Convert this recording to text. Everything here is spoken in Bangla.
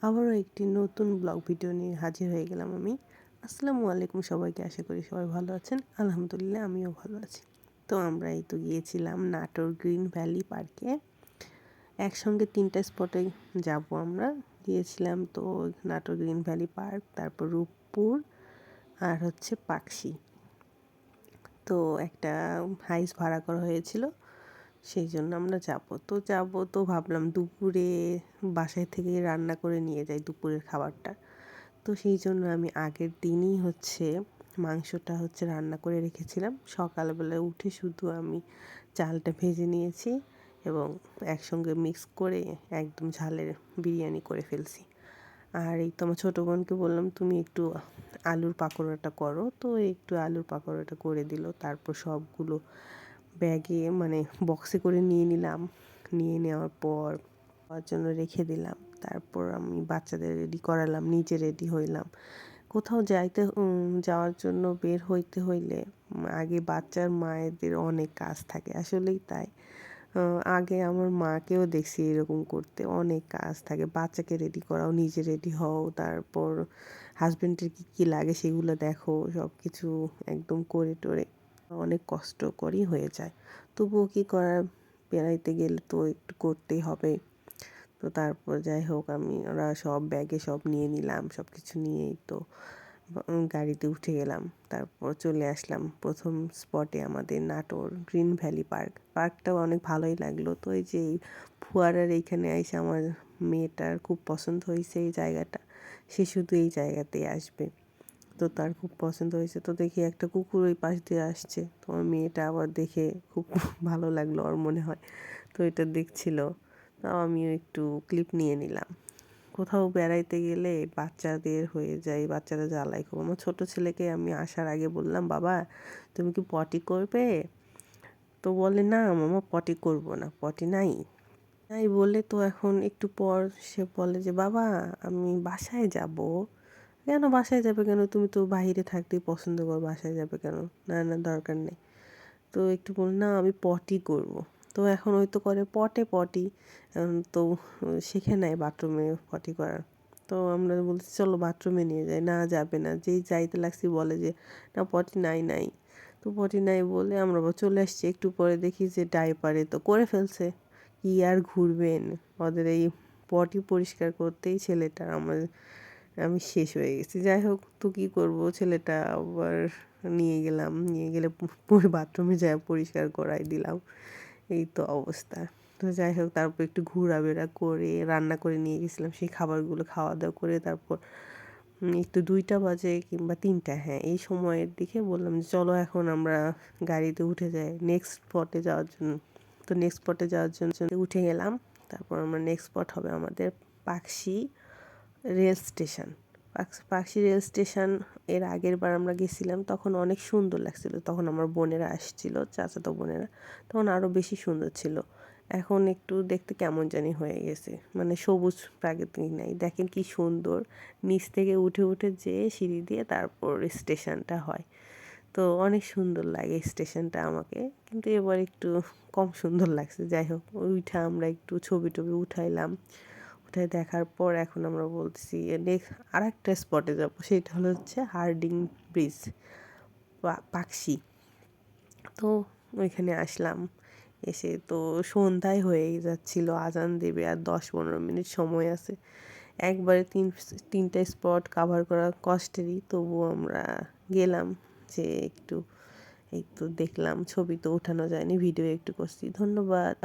আবারও একটি নতুন ব্লগ ভিডিও নিয়ে হাজির হয়ে গেলাম আমি। আসসালামু আলাইকুম সবাইকে, আশা করি সবাই ভালো আছেন। আলহামদুলিল্লাহ আমিও ভালো আছি। তো আমরা এই তো গিয়েছিলাম নাটোর গ্রিন ভ্যালি পার্কে। একসঙ্গে 3টা স্পটে যাব আমরা। গিয়েছিলাম তো নাটোর গ্রিন ভ্যালি পার্ক, তারপর রূপপুর আর হচ্ছে পাকশি। তো একটা হাইস ভাড়া করা হয়েছিল, সেই জন্য আমরা যাব তো ভাবলাম দুপুরে বাসায় থেকে রান্না করে নিয়ে যাই দুপুরের খাবারটা। তো সেই জন্য আমি আগের দিনই মাংসটা রান্না করে রেখেছিলাম। সকালবেলা উঠে শুধু আমি চালটা ভেজে নিয়েছি এবং একসঙ্গে মিক্স করে একদম ঝালের বিরিয়ানি করে ফেলছি। আর এই তো আমার ছোটো বোনকে বললাম তুমি একটু আলুর পাকোড়াটা করো, তো একটু আলুর পাকোড়াটা করে দিল। তারপর সবগুলো ব্যাগে বক্সে করে নিয়ে নিলাম। নিয়ে নেওয়ার পর খাওয়ার জন্য রেখে দিলাম। তারপর আমি বাচ্চাদের রেডি করালাম, নিজে রেডি হইলাম। কোথাও যাওয়ার জন্য বের হইতে হইলে আগে বাচ্চার মায়েদের অনেক কাজ থাকে, আসলেই তাই। আগে আমার মাকেও দেখছি এরকম করতে, অনেক কাজ থাকে। বাচ্চাকে রেডি করাও, নিজে রেডি হও, তারপর হাজবেন্ডের কী কী লাগে সেগুলো দেখো, সব কিছু একদম করে টোরে অনেক কষ্টকরই হয়ে যায়। তবুও কী করার, বেড়াইতে গেলে তো একটু করতেই হবে। তো তারপর যাই হোক ওরা সব ব্যাগে সব নিয়ে নিলাম, সব কিছু নিয়েই তো গাড়িতে উঠে গেলাম। তারপর চলে আসলাম প্রথম স্পটে, আমাদের নাটোর গ্রিন ভ্যালি পার্কটাও অনেক ভালোই লাগলো। তো এই যে এই ফোয়ারার এইখানে এসে আমার মেয়েটার খুব পছন্দ হয়েছে এই জায়গাটা, সে শুধু এই জায়গাতেই আসবে। তো তার খুব পছন্দ হয়েছে। তো দেখি একটা কুকুর ওই পাশ দিয়ে আসছে, তো আমার মেয়েটা আবার দেখে খুব ভালো লাগলো ওর মনে হয়, তো এটা দেখছিল। তাও আমিও একটু ক্লিপ নিয়ে নিলাম। কোথাও বেড়াইতে গেলে বাচ্চাদের হয়ে যায়, বাচ্চারা জ্বালায় খুব। আমার ছোটো ছেলেকে আমি আসার আগে বললাম, বাবা তুমি কি পটি করবে? তো বলে না মামা, পটি করব না, পটি নাই। তাই বলে তো এখন একটু পর সে বলে যে বাবা আমি বাসায় যাব। কেন বাসায় যাবে কেন? তুমি তো বাইরে থাকতেই পছন্দ করো, বাসায় যাবে কেন? না না, দরকার নেই। তো একটু বল না আমি পটি করব। তো এখন ওই তো করে পটি। তো শিখে নেয় বাথরুমে পটি করার। তো আমরা বলছি চলো বাথরুমে নিয়ে যাই, না যাবে না। যেই যাইতে লাগছি বলে যে না পটি নাই। তো পটি নাই বলে আমরা চলে আসছি। একটু পরে দেখি যে ডাইপারে তো করে ফেলছে। কি আর ঘুরবেন, ওদের এই পটি পরিষ্কার করতেই আমি শেষ হয়ে গেছি। যাই হোক, তো কী করবো, ছেলেটা আবার নিয়ে গেলে পুরো বাথরুমে যায় পরিষ্কার করাই দিলাম। এই তো অবস্থা। তো যাই হোক, তারপর একটু ঘোরাফেরা করে রান্না করে নিয়ে গেছিলাম সেই খাবারগুলো, খাওয়া দাওয়া করে তারপর একটু 2টা বাজে কিংবা 3টা, হ্যাঁ এই সময়ের দিকে বললাম যে চলো এখন আমরা গাড়িতে উঠে যাই নেক্সট স্পটে যাওয়ার জন্য। তো নেক্সট স্পটে যাওয়ার জন্য উঠে গেলাম। তারপর আমরা নেক্সট স্পট হবে আমাদের Pakshi rail station. Pakshi rail station এর আগের বার আমরা গেছিলাম, তখন অনেক সুন্দর লাগছিল। তখন আমার বোনেরা আসছিল, চাচাতো বোনেরা, তখন আরও বেশি সুন্দর ছিল। এখন একটু দেখতে কেমন জানি হয়ে গেছে, সবুজ প্রাকৃতিক নাই। দেখেন কি সুন্দর, নিচ থেকে উঠে যেয়ে সিঁড়ি দিয়ে তারপর স্টেশনটা হয়। তো অনেক সুন্দর লাগে স্টেশনটা আমাকে, কিন্তু এবার একটু কম সুন্দর লাগছে। যাই হোক, আমরা একটু ছবি টবি উঠাইলাম। উঠাই দেখার পর এখন আমরা বলতেছি নেক্সট আর একটা স্পটে যাবো, সেটা হচ্ছে হার্ডিং ব্রিজ, পাকশি। তো ওইখানে আসলাম। এসে তো সন্ধ্যায় হয়েই যাচ্ছিল, আজান দেবে আর 10-15 মিনিট সময় আছে। একবারে 3টা স্পট কাভার করা কষ্টেরই, তবুও আমরা গেলাম যে একটু দেখলাম। ছবি তো ওঠানো যায়নি, ভিডিও একটু করছি। ধন্যবাদ।